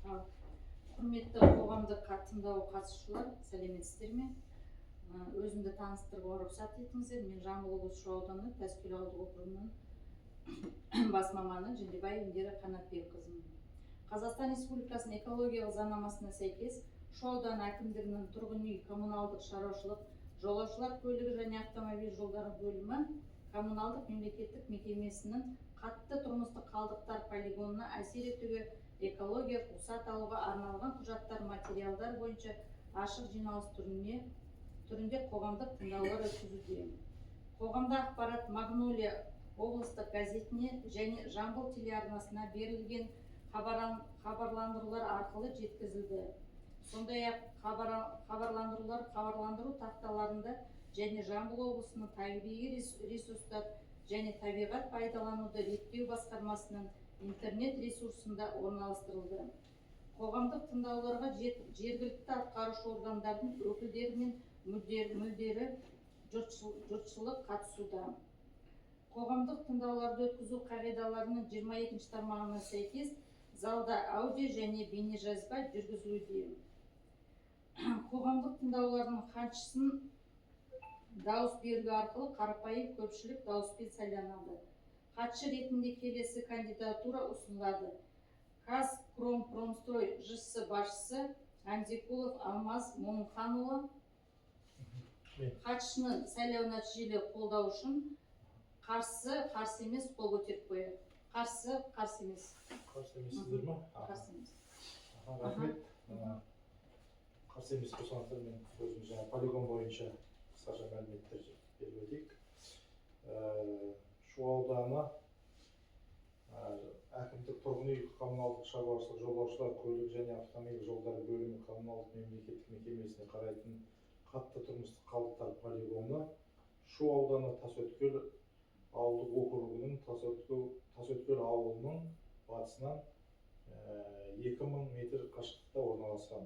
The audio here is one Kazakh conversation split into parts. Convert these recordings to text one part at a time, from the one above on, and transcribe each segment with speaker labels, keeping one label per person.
Speaker 1: Құрметті қоғамдық тыңдау қатысушылар, сәлеметсіздер ме? Өзімді таныстыруға рұқсат етіңіздер. Мен Жамбыл облысы Шу ауданы Тәскөл ауылдық округінің бас маманы Жендебай Индира Қанатбекқызымын. Қазақстан Республикасының экологиялық заңнамасына сәйкес Шу ауданы әкімдігінің тұрғын үй коммуналдық шаруашылық жолаушылар көлігі және автомобиль жолдары бөлімі коммуналдық мемлекеттік мекемесінің қатты тұрмыстық қалдықтар полигонына әсер етуге экология рұқсат алуға арналған құжаттар материалдар бойынша ашық жиналыс түрінде қоғамдық тыңдаулар өткізуде. Қоғамда ақпарат Магнолия облыстық газетіне және Жамбыл телеарнасына берілген хабарландырулар арқылы жеткізілді. Сондай-ақ хабарландыру тақталарында және Жамбыл облысының табиғи ресурстар және табиғат пайдалануды реттеу басқармасының интернет ресурсында орналастырылды. Қоғамдық тыңдауларға жергілікті атқарушы органдардың өкілдері мен мүдделі жұртшылық қатысуда. Қоғамдық тыңдауларды өткізу қағидаларының 22 тармағына сәйкес залда аудио және бейнежазба жүргізілуде. Қоғамдық тыңдаулардың хатшысын дауыс беру арқылы қарапайым көпшілік дауыспен сайланады. Хатшы ретінде келесі кандидатура ұсынылады: Казкромпромстрой ЖС басшысы Андикулов Алмаз Момынханұлы. Хатшыны сайлау нәтижелі қолдау үшін қарсы емес қол көтеріп қояды. Қарсы емес.
Speaker 2: Қарсы емессіздер ме?
Speaker 1: Қарсы емес.
Speaker 2: Рахмет. Қарсы емес болсаңыздар, мен өзім жаңа полигон бойынша қысқаша мәліметтер беріп өтейік. Шу ауданы әкімдік тұрғын үй коммуналдық шаруашылық жолаушылар көлік және автомобиль жолдары бөлімі коммуналдық мемлекеттік мекемесіне қарайтын қатты тұрмыстық қалдықтар полигоны Шу ауданы Тасөткел ауылдық округінің Тасөткел ауылының батысынан 2000 метр қашықтықта орналасқан.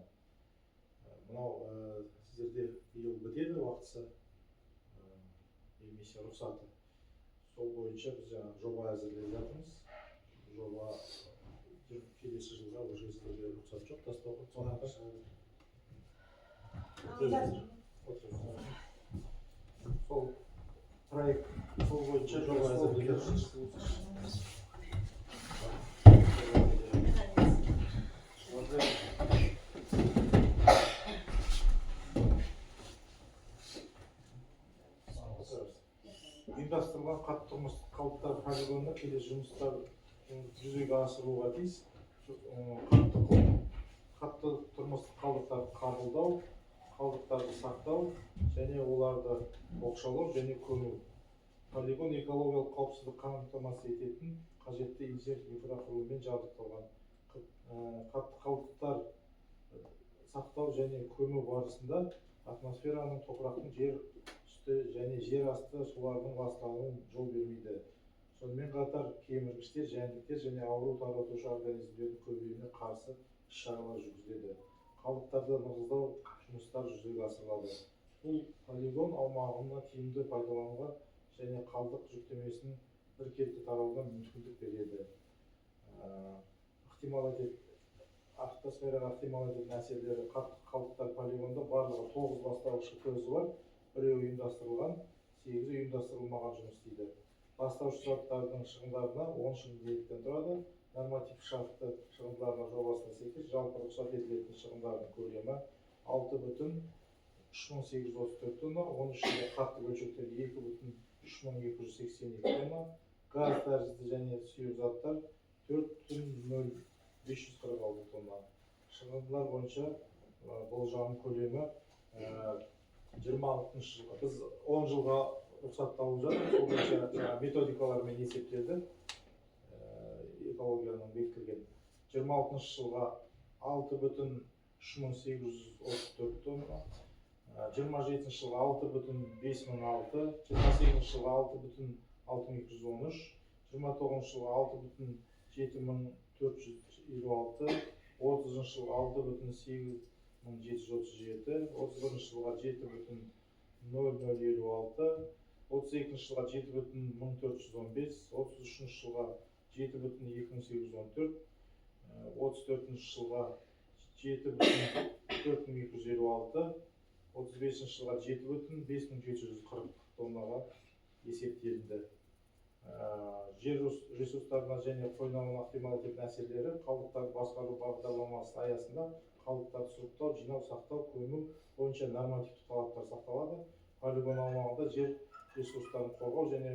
Speaker 2: Мынау сіздерде биыл бітеді уақытысы емиссия рұқсаты. Сол бойынша біз жоба әзірлеп жатырмыз. Жоба келесі жылға уже сіздерге рұқсат жоқ тастауға. Сол проект сол бойынша жоба әзірлеп жатырмыз. Ұйымдастырылған қатты тұрмыстық қалдықтар полигонында келесі жұмыстар жүзеге асыруға тиіс. Қатты тұрмыстық қалдықтарды қабылдау, қалдықтарды сақтау және оларды оқшаулау және көму. Полигон экологиялық қауіпсіздік қамтамасыз ететін қажетті инфрақұрылыммен жабдықталған. Қатты қалдықтар сақтау және көму барысында атмосфераның, топырақтың, жер үсті және жер асты сулардың ластануына жол бермейді. Сонымен қатар кеміргіштер, жәндіктер және ауру таратушы организмдердің көбеюіне қарсы іс-шаралар жүргізіледі. Қалдықтарды нығыздау жұмыстар жүзеге асырылады. Бұл полигон аумағына тиімді пайдалануға және қалдық жүктемесінің біркелкі тарауына мүмкіндік береді. Атмосфераға ықтимал ететін әсерлері: қатты қалдықтар полигонда барлығы 9 бастауыш көзі бар. Біреуі ұйымдастырылған, 8 ұйымдастырылмаған жұмыс істейді. Бастауыш заттардың шығындарына 10 шеңберден тұрады. Норматив шартты шығындарына жобасына сәйкес жалпы рұқсат етілетін шығындардың көлемі 6,3834 тонна, оның ішінде қатты бөлшектер 2,3282 тонна, газ тәрізді және сұйық заттар 4,0546 тонна. Шығындар бойынша болжам көлемі 26 жылға, біз 10 жылға рұқсатталып жатыр. Сол бойынша методикалармен есептелді. Экологияның бекітілген 26 жылға 6,3834 тонна, 27 жылға 6,5006, 28 жылға 6,6213, 29 жылға 6,7456, 30 жылға 6,8737, 31 жылға 7,0056, 32 жылға 7,1415, 33 жылға 7,2814, 34 жылға 7,4256, 35 жылға 7,5740 тоннаға есептелінді. Жер ресурстарына және қойнауына ықтимал ететін әсерлері қалдықтарды басқару бағдарламасы аясында қалдықтарды сұрыптау, жинау, сақтау, көму бойынша нормативті талаптар сақталады. Полигон аумағында жер ресурстарын қорғау және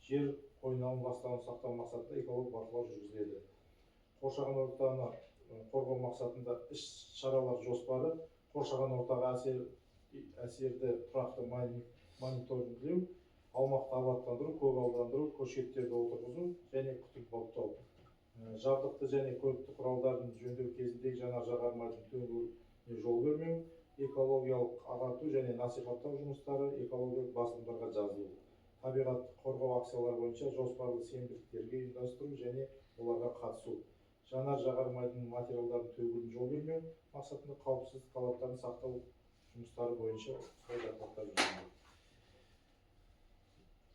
Speaker 2: жер қойнауын ластануын сақтау мақсатында экологиялық бақылау жүргізіледі. Қоршаған ортаны қорғау мақсатында іс-шаралар жоспары, қоршаған ортаға әсерді тұрақты мониторингілеу, аумақты абаттандыру, көгалдандыру, көшеттерді отырғызу және күтіп-баптау. Жабдықты және көлікті құралдарын жөндеу кезіндегі жанар-жағармайдың төгілуіне жол бермеу, экологиялық ағарту және насихаттау жұмыстары экологиялық басылымдарға жазылу. Табиғатты қорғау акциялары бойынша жоспарлы сенбіліктерге ұйымдастыру және оларға қатысу. Жанар-жағармайдың материалдарын төгілуіне жол бермеу мақсатында қауіпсіздік талаптарын сақтау жұмыстары бойынша сұрақтар жүргізілді.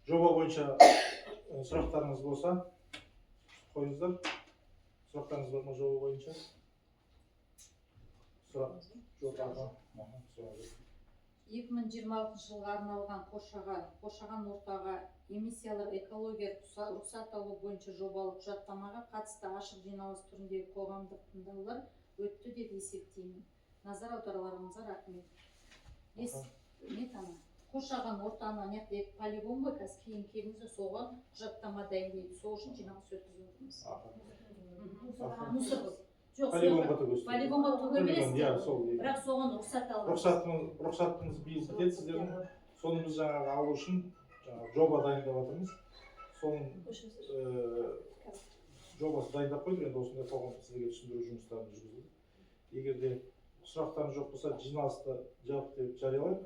Speaker 2: Жоба бойынша сұрақтарыңыз болса, қойыңыздар. Сұрақтарыңыз бар ма жоба бойынша? Сұрақ жоқ.
Speaker 1: 2026 жылға арналған қоршаған ортаға эмиссиялар экологиялық рұқсат алу бойынша жобалық құжаттамаға қатысты ашық жиналыс түріндегі қоғамдық тыңдаулар өтті деп есептеймін. Назар аударуларыңызға рахмет. Қоршаған ортаны неқтегі полигон ғой, қазір кейін келіңіз, соған құжаттама дайындайды. Сол үшін жиналыс өткізіп отырмыз.
Speaker 2: Полигонға төгесіз.
Speaker 1: Полигонға төгемейсіз, бірақ соған рұқсат алыңыз.
Speaker 2: Рұқсатыңыз биыл бітеді сіздердің. Соны біз жаңағы алу үшін жоба дайындап жатырмыз. Соның жобасы дайындап қойдық, енді осындай қоғамдық сіздерге түсіндіру жұмыстарын жүргізілді. Егер де сұрақтарыңыз жоқ болса, жиналысты жабық деп жариялайық.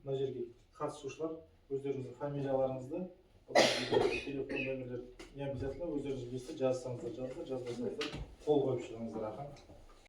Speaker 2: Мына жерге қатысушылар өздеріңіздің фамилияларыңызды, телефон нөмірлер не обязательно өздеріңіз білесіздер, жазсаңыздар жазыңыздар, жазбасаңыздар қол қойып шығыңыздар.